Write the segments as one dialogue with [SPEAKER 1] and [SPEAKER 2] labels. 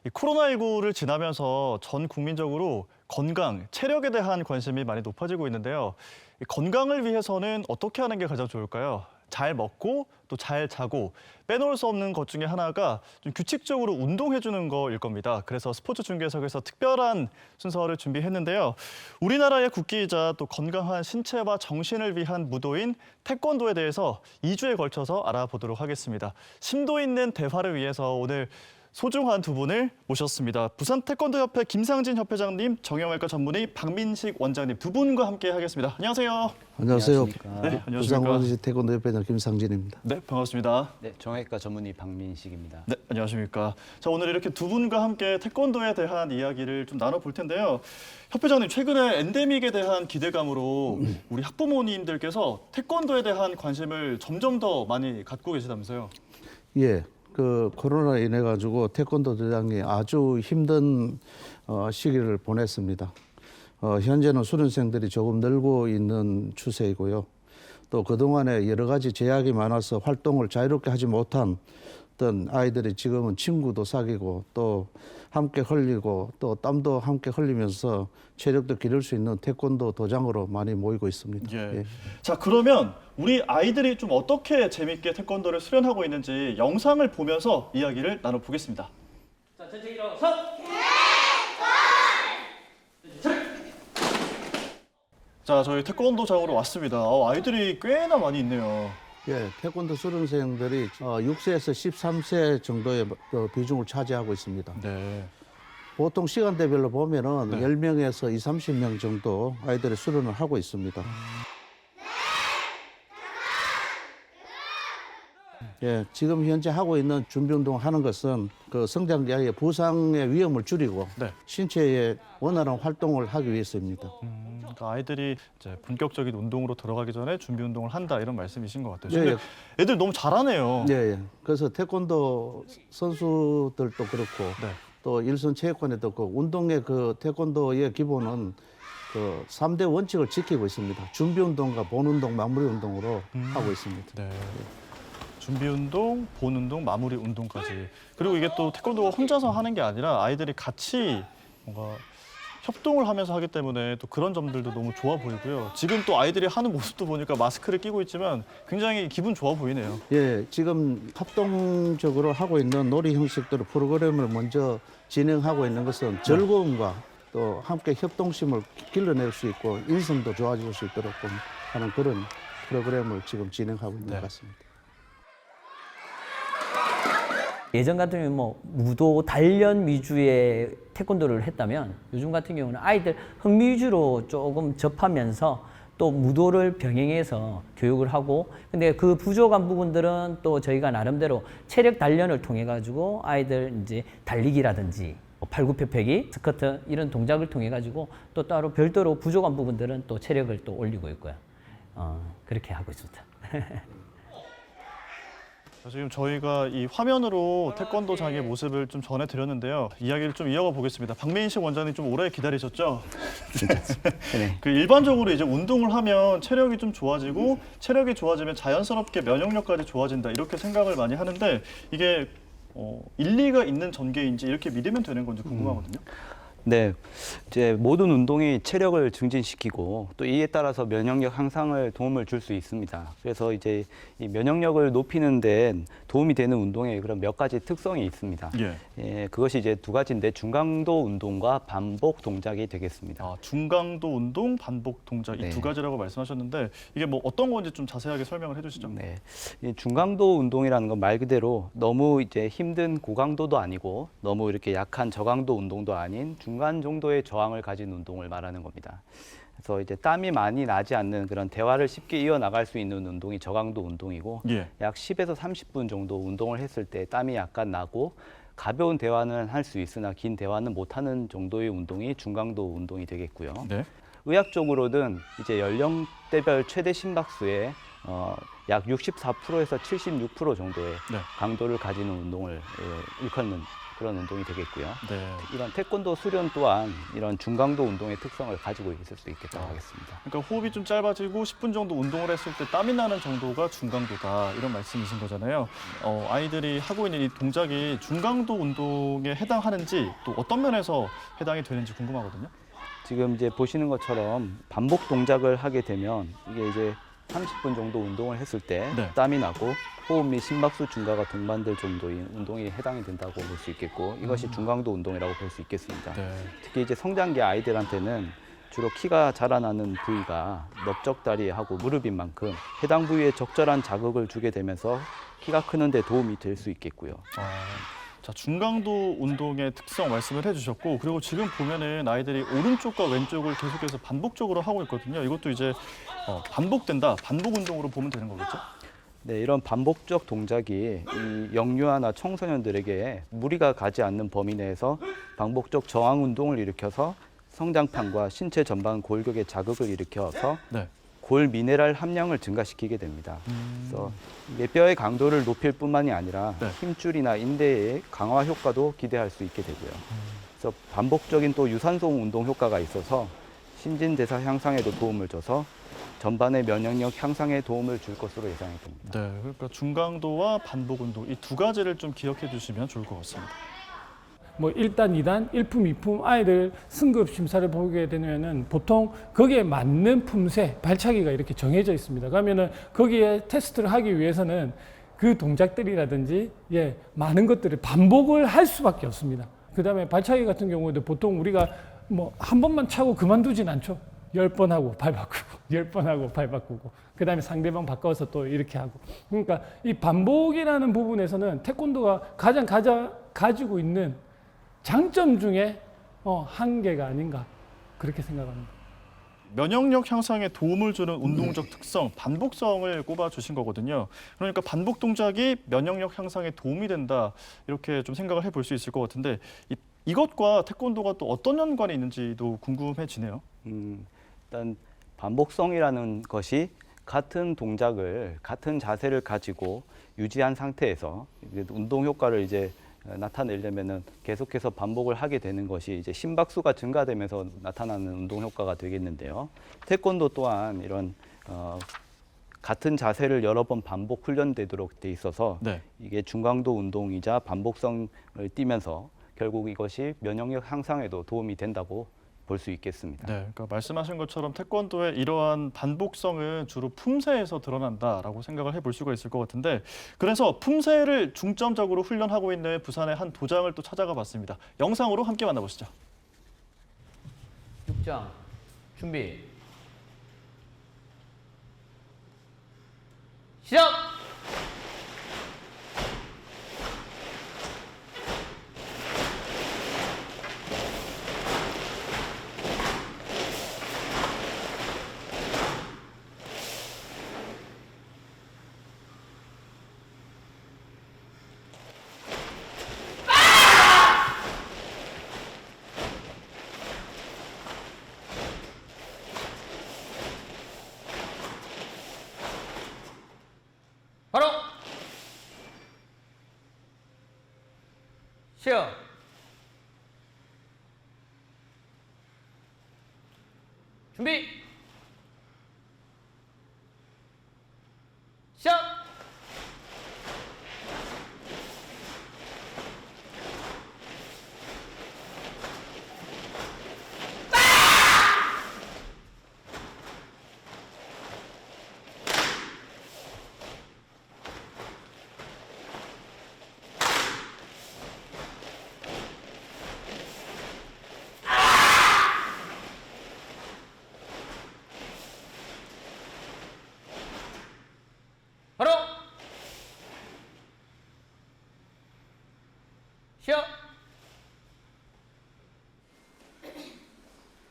[SPEAKER 1] 이 코로나19를 지나면서 전 국민적으로 건강, 체력에 대한 관심이 많이 높아지고 있는데요. 이 건강을 위해서는 어떻게 하는 게 가장 좋을까요? 잘 먹고 또 잘 자고 빼놓을 수 없는 것 중에 하나가 좀 규칙적으로 운동해주는 거일 겁니다. 그래서 스포츠 중계석에서 특별한 순서를 준비했는데요. 우리나라의 국기이자 또 건강한 신체와 정신을 위한 무도인 태권도에 대해서 2주에 걸쳐서 알아보도록 하겠습니다. 심도 있는 대화를 위해서 오늘 소중한 두 분을 모셨습니다. 부산 태권도협회 김상진 협회장님, 정형외과 전문의 박민식 원장님 두 분과 함께 하겠습니다. 안녕하세요.
[SPEAKER 2] 안녕하세요.
[SPEAKER 1] 네, 안녕하십니까.
[SPEAKER 2] 부산광역시 태권도협회장 김상진입니다.
[SPEAKER 1] 네, 반갑습니다.
[SPEAKER 3] 네, 정형외과 전문의 박민식입니다.
[SPEAKER 1] 네, 안녕하십니까. 자, 오늘 이렇게 두 분과 함께 태권도에 대한 이야기를 좀 나눠볼 텐데요. 협회장님, 최근에 엔데믹에 대한 기대감으로 우리 학부모님들께서 태권도에 대한 관심을 점점 더 많이 갖고 계시다면서요.
[SPEAKER 2] 예, 그 코로나 인해 가지고 태권도 대장이 아주 힘든 시기를 보냈습니다. 현재는 수련생들이 조금 늘고 있는 추세이고요. 또 그동안에 여러 가지 제약이 많아서 활동을 자유롭게 하지 못한 어떤 아이들이 지금은 친구도 사귀고 또 함께 흘리고 또 땀도 함께 흘리면서 체력도 기를 수 있는 태권도 도장으로 많이 모이고 있습니다.
[SPEAKER 1] 예.
[SPEAKER 2] 예.
[SPEAKER 1] 자, 그러면 우리 아이들이 좀 어떻게 재밌게 태권도를 수련하고 있는지 영상을 보면서 이야기를 나눠보겠습니다.
[SPEAKER 4] 자, 전체 일어서.
[SPEAKER 1] 자, 저희 태권도장으로 왔습니다. 아이들이 꽤나 많이 있네요.
[SPEAKER 2] 예, 태권도 수련생들이 6세에서 13세 정도의 비중을 차지하고 있습니다.
[SPEAKER 1] 네.
[SPEAKER 2] 보통 시간대별로 보면은
[SPEAKER 1] 네.
[SPEAKER 2] 10명에서 20, 30명 정도 아이들이 수련을 하고 있습니다. 예, 지금 현재 하고 있는 준비 운동 하는 것은 그 성장자의 부상의 위험을 줄이고
[SPEAKER 1] 네.
[SPEAKER 2] 신체의 원활한 활동을 하기 위해서입니다.
[SPEAKER 1] 그러니까 아이들이 이제 본격적인 운동으로 들어가기 전에 준비 운동을 한다 이런 말씀이신 것 같아요.
[SPEAKER 2] 예,
[SPEAKER 1] 근데 애들 너무 잘하네요.
[SPEAKER 2] 예, 예. 그래서 태권도 선수들도 그렇고
[SPEAKER 1] 네.
[SPEAKER 2] 또 일선 체육관에도 그 운동의 그 태권도의 기본은 그 3대 원칙을 지키고 있습니다. 준비 운동과 본 운동, 마무리 운동으로 하고 있습니다.
[SPEAKER 1] 네. 준비 운동, 본 운동, 마무리 운동까지. 그리고 이게 또 태권도가 혼자서 하는 게 아니라 아이들이 같이 뭔가 협동을 하면서 하기 때문에 또 그런 점들도 너무 좋아 보이고요. 지금 또 아이들이 하는 모습도 보니까 마스크를 끼고 있지만 굉장히 기분 좋아 보이네요.
[SPEAKER 2] 예, 지금 합동적으로 하고 있는 놀이 형식들의 프로그램을 먼저 진행하고 있는 것은 즐거움과 또 함께 협동심을 길러낼 수 있고 인성도 좋아질 수 있도록 하는 그런 프로그램을 지금 진행하고 있는 것 같습니다.
[SPEAKER 4] 예전 같은 경우는 뭐 무도 단련 위주의 태권도를 했다면 요즘 같은 경우는 아이들 흥미 위주로 조금 접하면서 또 무도를 병행해서 교육을 하고, 근데 그 부족한 부분들은 또 저희가 나름대로 체력 단련을 통해 가지고 아이들 이제 달리기라든지 팔굽혀펴기, 스쿼트 이런 동작을 통해 가지고 또 따로 별도로 부족한 부분들은 또 체력을 또 올리고 있고요. 그렇게 하고 있습니다.
[SPEAKER 1] 지금 저희가 이 화면으로 태권도장의 모습을 좀 전해드렸는데요. 이야기를 좀 이어가 보겠습니다. 박민식 원장님 좀 오래 기다리셨죠?
[SPEAKER 3] 네.
[SPEAKER 1] 그 일반적으로 이제 운동을 하면 체력이 좀 좋아지고 체력이 좋아지면 자연스럽게 면역력까지 좋아진다 이렇게 생각을 많이 하는데 이게 일리가 있는 전개인지 이렇게 믿으면 되는 건지 궁금하거든요.
[SPEAKER 3] 네, 이제 모든 운동이 체력을 증진시키고 또 이에 따라서 면역력 향상을 도움을 줄 수 있습니다. 그래서 이제 이 면역력을 높이는 데 도움이 되는 운동에 그런 몇 가지 특성이 있습니다.
[SPEAKER 1] 예.
[SPEAKER 3] 그것이 이제 두 가지인데 중강도 운동과 반복 동작이 되겠습니다.
[SPEAKER 1] 아, 중강도 운동, 반복 동작 이
[SPEAKER 3] 네.
[SPEAKER 1] 두 가지라고 말씀하셨는데 이게 뭐 어떤 건지 좀 자세하게 설명을 해주시죠.
[SPEAKER 3] 네, 이 중강도 운동이라는 건 말 그대로 너무 이제 힘든 고강도도 아니고 너무 이렇게 약한 저강도 운동도 아닌 중간 정도의 저항을 가진 운동을 말하는 겁니다. 그래서 이제 땀이 많이 나지 않는 그런 대화를 쉽게 이어나갈 수 있는 운동이 저강도 운동이고
[SPEAKER 1] 예.
[SPEAKER 3] 약 10에서 30분 정도 운동을 했을 때 땀이 약간 나고 가벼운 대화는 할 수 있으나 긴 대화는 못하는 정도의 운동이 중강도 운동이 되겠고요.
[SPEAKER 1] 네.
[SPEAKER 3] 의학적으로는 이제 연령대별 최대 심박수의 약 64%에서 76% 정도의
[SPEAKER 1] 네.
[SPEAKER 3] 강도를 가지는 운동을 일컫는 그런 운동이 되겠고요.
[SPEAKER 1] 네.
[SPEAKER 3] 이런 태권도 수련 또한 이런 중강도 운동의 특성을 가지고 있을 수 있겠다고 하겠습니다.
[SPEAKER 1] 그러니까 호흡이 좀 짧아지고 10분 정도 운동을 했을 때 땀이 나는 정도가 중강도다 이런 말씀이신 거잖아요. 아이들이 하고 있는 이 동작이 중강도 운동에 해당하는지 또 어떤 면에서 해당이 되는지 궁금하거든요.
[SPEAKER 3] 지금 이제 보시는 것처럼 반복 동작을 하게 되면 이게 이제 30분 정도 운동을 했을 때
[SPEAKER 1] 네.
[SPEAKER 3] 땀이 나고 호흡 및 심박수 증가가 동반될 정도의 운동이 해당이 된다고 볼 수 있겠고 이것이 중강도 운동이라고 볼 수 있겠습니다.
[SPEAKER 1] 네.
[SPEAKER 3] 특히 이제 성장기 아이들한테는 주로 키가 자라나는 부위가 넓적다리하고 무릎인 만큼 해당 부위에 적절한 자극을 주게 되면서 키가 크는 데 도움이 될 수 있겠고요.
[SPEAKER 1] 자, 중강도 운동의 특성 말씀을 해주셨고 그리고 지금 보면은 아이들이 오른쪽과 왼쪽을 계속해서 반복적으로 하고 있거든요. 이것도 이제 반복된다, 반복 운동으로 보면 되는 거겠죠?
[SPEAKER 3] 네, 이런 반복적 동작이 이 영유아나 청소년들에게 무리가 가지 않는 범위 내에서 반복적 저항 운동을 일으켜서 성장판과 신체 전반 골격에 자극을 일으켜서
[SPEAKER 1] 네.
[SPEAKER 3] 골 미네랄 함량을 증가시키게 됩니다. 그래서 이게 뼈의 강도를 높일 뿐만이 아니라
[SPEAKER 1] 네.
[SPEAKER 3] 힘줄이나 인대의 강화 효과도 기대할 수 있게 되고요. 그래서 반복적인 또 유산소 운동 효과가 있어서 신진대사 향상에도 도움을 줘서 전반의 면역력 향상에 도움을 줄 것으로 예상이 됩니다.
[SPEAKER 1] 네, 그러니까 중강도와 반복 운동 이 두 가지를 좀 기억해 주시면 좋을 것 같습니다.
[SPEAKER 5] 뭐 1단, 2단, 1품, 2품 아이들 승급 심사를 보게 되면은 보통 거기에 맞는 품새, 발차기가 이렇게 정해져 있습니다. 그러면은 거기에 테스트를 하기 위해서는 그 동작들이라든지 많은 것들을 반복을 할 수밖에 없습니다. 그다음에 발차기 같은 경우에도 보통 우리가 뭐 한 번만 차고 그만두진 않죠. 10번 하고 발 바꾸고 10번 하고 발 바꾸고 그다음에 상대방 바꿔서 또 이렇게 하고 그러니까 이 반복이라는 부분에서는 태권도가 가장 가지고 있는 장점 중에 한계가 아닌가 그렇게 생각합니다.
[SPEAKER 1] 면역력 향상에 도움을 주는 운동적 특성, 반복성을 꼽아 주신 거거든요. 그러니까 반복 동작이 면역력 향상에 도움이 된다 이렇게 좀 생각을 해볼 수 있을 것 같은데 이것과 태권도가 또 어떤 연관이 있는지도 궁금해지네요.
[SPEAKER 3] 일단 반복성이라는 것이 같은 동작을 같은 자세를 가지고 유지한 상태에서 운동 효과를 이제 나타내려면은 계속해서 반복을 하게 되는 것이 이제 심박수가 증가되면서 나타나는 운동 효과가 되겠는데요. 태권도 또한 이런 같은 자세를 여러 번 반복 훈련되도록 돼 있어서
[SPEAKER 1] 네.
[SPEAKER 3] 이게 중강도 운동이자 반복성을 띠면서 결국 이것이 면역력 향상에도 도움이 된다고 볼 수 있겠습니다.
[SPEAKER 1] 네, 그러니까 말씀하신 것처럼 태권도의 이러한 반복성은 주로 품새에서 드러난다라고 생각을 해볼 수가 있을 것 같은데 그래서 품새를 중점적으로 훈련하고 있는 부산의 한 도장을 또 찾아가 봤습니다. 영상으로 함께 만나보시죠.
[SPEAKER 4] 6장 준비 시작! 바로 시작 준비 시작 바로 시작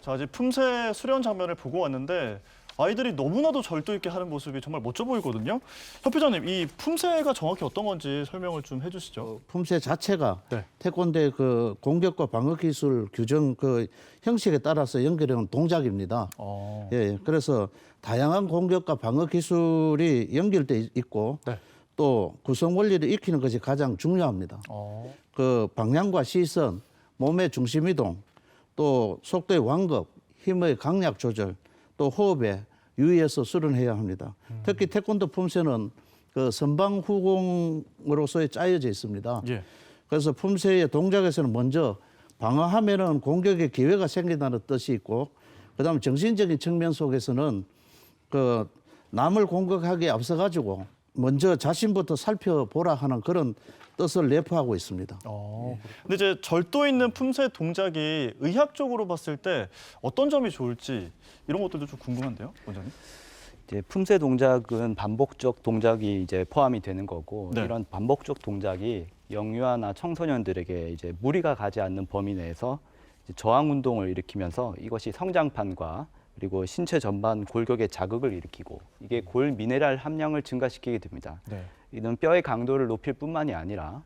[SPEAKER 1] 자, 이제 품새 수련 장면을 보고 왔는데 아이들이 너무나도 절도 있게 하는 모습이 정말 멋져 보이거든요. 협회장님, 이 품새가 정확히 어떤 건지 설명을 좀 해주시죠.
[SPEAKER 2] 품새 자체가
[SPEAKER 1] 네.
[SPEAKER 2] 태권도의 그 공격과 방어 기술 규정 그 형식에 따라서 연결하는 동작입니다. 예, 그래서 다양한 공격과 방어 기술이 연결돼 있고
[SPEAKER 1] 네.
[SPEAKER 2] 또 구성 원리를 익히는 것이 가장 중요합니다. 그 방향과 시선, 몸의 중심 이동, 또 속도의 완급, 힘의 강약 조절, 또 호흡에 유의해서 수련해야 합니다. 특히 태권도 품새는 그 선방후공으로서의 짜여져 있습니다.
[SPEAKER 1] 예.
[SPEAKER 2] 그래서 품새의 동작에서는 먼저 방어하면은 공격의 기회가 생긴다는 뜻이 있고, 그다음에 정신적인 측면 속에서는 그 남을 공격하기에 앞서 가지고 먼저 자신부터 살펴보라 하는 그런 뜻을 내포하고 있습니다.
[SPEAKER 1] 근데 이제 절도 있는 품새 동작이 의학적으로 봤을 때 어떤 점이 좋을지 이런 것들도 좀 궁금한데요, 원장님?
[SPEAKER 3] 이제 품새 동작은 반복적 동작이 이제 포함이 되는 거고
[SPEAKER 1] 네.
[SPEAKER 3] 이런 반복적 동작이 영유아나 청소년들에게 이제 무리가 가지 않는 범위 내에서 이제 저항 운동을 일으키면서 이것이 성장판과 그리고 신체 전반 골격에 자극을 일으키고 이게 골 미네랄 함량을 증가시키게 됩니다.
[SPEAKER 1] 네.
[SPEAKER 3] 이는 뼈의 강도를 높일 뿐만이 아니라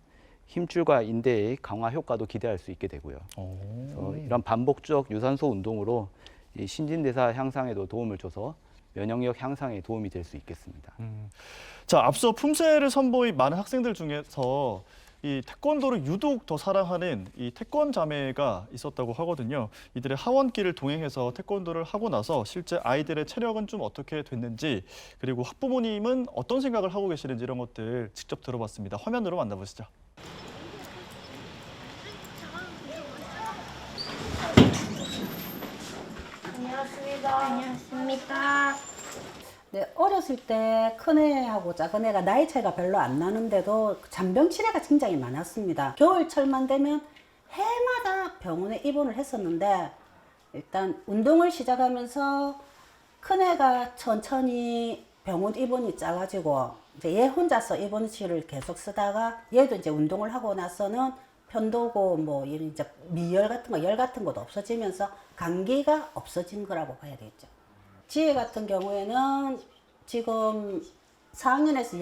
[SPEAKER 3] 힘줄과 인대의 강화 효과도 기대할 수 있게 되고요. 그래서 이런 반복적 유산소 운동으로 이 신진대사 향상에도 도움을 줘서 면역력 향상에 도움이 될 수 있겠습니다.
[SPEAKER 1] 자, 앞서 품새를 선보인 많은 학생들 중에서 이 태권도를 유독 더 사랑하는 이 태권 자매가 있었다고 하거든요. 이들의 하원길을 동행해서 태권도를 하고 나서 실제 아이들의 체력은 좀 어떻게 됐는지, 그리고 학부모님은 어떤 생각을 하고 계시는지 이런 것들 직접 들어봤습니다. 화면으로 만나보시죠.
[SPEAKER 6] 안녕하십니까. 네, 어렸을 때 큰애하고 작은애가 나이 차이가 별로 안 나는데도 잔병 치레가 굉장히 많았습니다. 겨울철만 되면 해마다 병원에 입원을 했었는데, 일단 운동을 시작하면서 큰애가 천천히 병원 입원이 짜가지고 이제 얘 혼자서 입원실을 계속 쓰다가 얘도 이제 운동을 하고 나서는 편도고 뭐 이런 이제 미열 같은 거, 열 같은 것도 없어지면서 감기가 없어진 거라고 봐야 되겠죠. 지혜 같은 경우에는 지금 4학년에서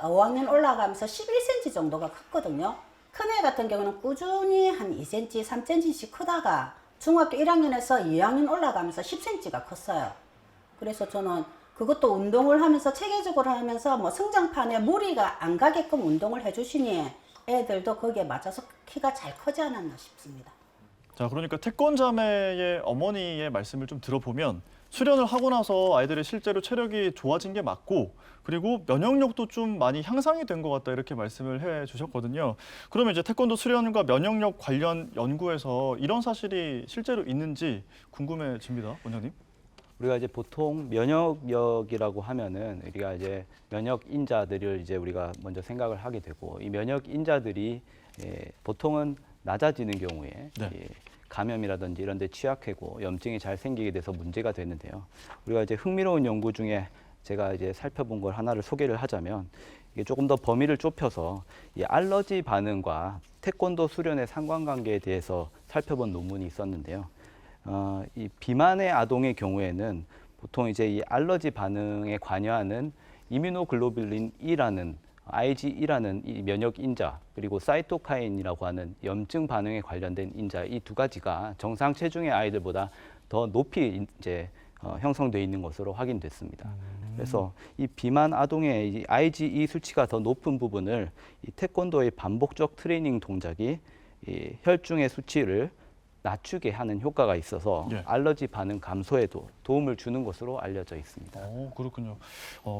[SPEAKER 6] 5학년 올라가면서 11cm 정도가 컸거든요. 큰애 같은 경우는 꾸준히 한 2cm, 3cm씩 크다가 중학교 1학년에서 2학년 올라가면서 10cm가 컸어요. 그래서 저는 그것도 운동을 하면서 체계적으로 하면서 뭐 성장판에 무리가 안 가게끔 운동을 해주시니 애들도 거기에 맞아서 키가 잘 크지 않았나 싶습니다.
[SPEAKER 1] 자, 그러니까 태권 자매의 어머니의 말씀을 좀 들어보면 수련을 하고 나서 아이들의 실제로 체력이 좋아진 게 맞고, 그리고 면역력도 좀 많이 향상이 된 것 같다 이렇게 말씀을 해 주셨거든요. 그러면 이제 태권도 수련과 면역력 관련 연구에서 이런 사실이 실제로 있는지 궁금해집니다, 원장님.
[SPEAKER 3] 우리가 이제 보통 면역력이라고 하면은 우리가 이제 면역 인자들을 이제 우리가 먼저 생각을 하게 되고, 이 면역 인자들이 보통은 낮아지는 경우에
[SPEAKER 1] 네.
[SPEAKER 3] 감염이라든지 이런 데 취약하고 염증이 잘 생기게 돼서 문제가 되는데요. 우리가 이제 흥미로운 연구 중에 제가 이제 살펴본 걸 하나를 소개를 하자면, 이게 조금 더 범위를 좁혀서 이 알러지 반응과 태권도 수련의 상관관계에 대해서 살펴본 논문이 있었는데요. 이 비만의 아동의 경우에는 보통 이제 이 알러지 반응에 관여하는 이뮤노글로불린 E라는 IgE라는 이 면역 인자, 그리고 사이토카인이라고 하는 염증 반응에 관련된 인자, 이 두 가지가 정상 체중의 아이들보다 더 높이 이제 형성되어 있는 것으로 확인됐습니다. 그래서 이 비만 아동의 이 IgE 수치가 더 높은 부분을 이 태권도의 반복적 트레이닝 동작이 이 혈중의 수치를 낮추게 하는 효과가 있어서
[SPEAKER 1] 예.
[SPEAKER 3] 알러지 반응 감소에도 도움을 주는 것으로 알려져 있습니다.
[SPEAKER 1] 그렇군요.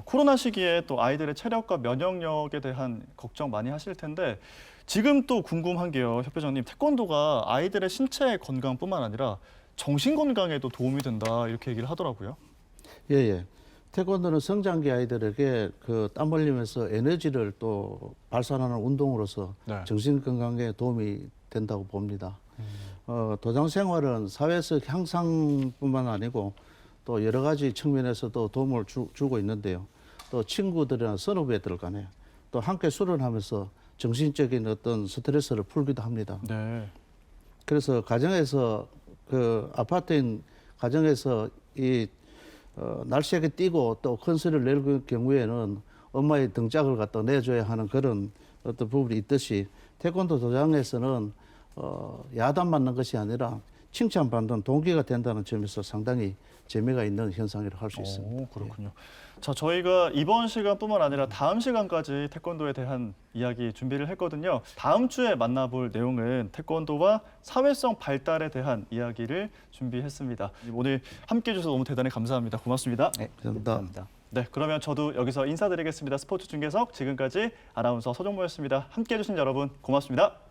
[SPEAKER 1] 코로나 시기에 또 아이들의 체력과 면역력에 대한 걱정 많이 하실 텐데, 지금 또 궁금한 게요, 협회장님, 태권도가 아이들의 신체 건강뿐만 아니라 정신 건강에도 도움이 된다 이렇게 얘기를 하더라고요.
[SPEAKER 2] 예. 태권도는 성장기 아이들에게 그 땀 흘리면서 에너지를 또 발산하는 운동으로서
[SPEAKER 1] 네.
[SPEAKER 2] 정신 건강에 도움이 된다고 봅니다. 도장 생활은 사회적 향상뿐만 아니고 또 여러 가지 측면에서도 도움을 주고 있는데요. 또 친구들이나 선후배들 간에 또 함께 수련하면서 정신적인 어떤 스트레스를 풀기도 합니다.
[SPEAKER 1] 네.
[SPEAKER 2] 그래서 가정에서 그 아파트인 가정에서 이 날씨에 뛰고 또 큰 소리를 낼 경우에는 엄마의 등짝을 갖다 내줘야 하는 그런 어떤 부분이 있듯이 태권도 도장에서는 야단 맞는 것이 아니라 칭찬받는 동기가 된다는 점에서 상당히 재미가 있는 현상이라고 할 수 있습니다.
[SPEAKER 1] 오, 그렇군요. 자, 저희가 이번 시간뿐만 아니라 다음 시간까지 태권도에 대한 이야기 준비를 했거든요. 다음 주에 만나볼 내용은 태권도와 사회성 발달에 대한 이야기를 준비했습니다. 오늘 함께해 주셔서 너무 대단히 감사합니다. 고맙습니다.
[SPEAKER 3] 네,
[SPEAKER 2] 감사합니다.
[SPEAKER 3] 감사합니다.
[SPEAKER 1] 네, 그러면 저도 여기서 인사드리겠습니다. 스포츠 중계석 지금까지 아나운서 서정모였습니다. 함께해 주신 여러분 고맙습니다.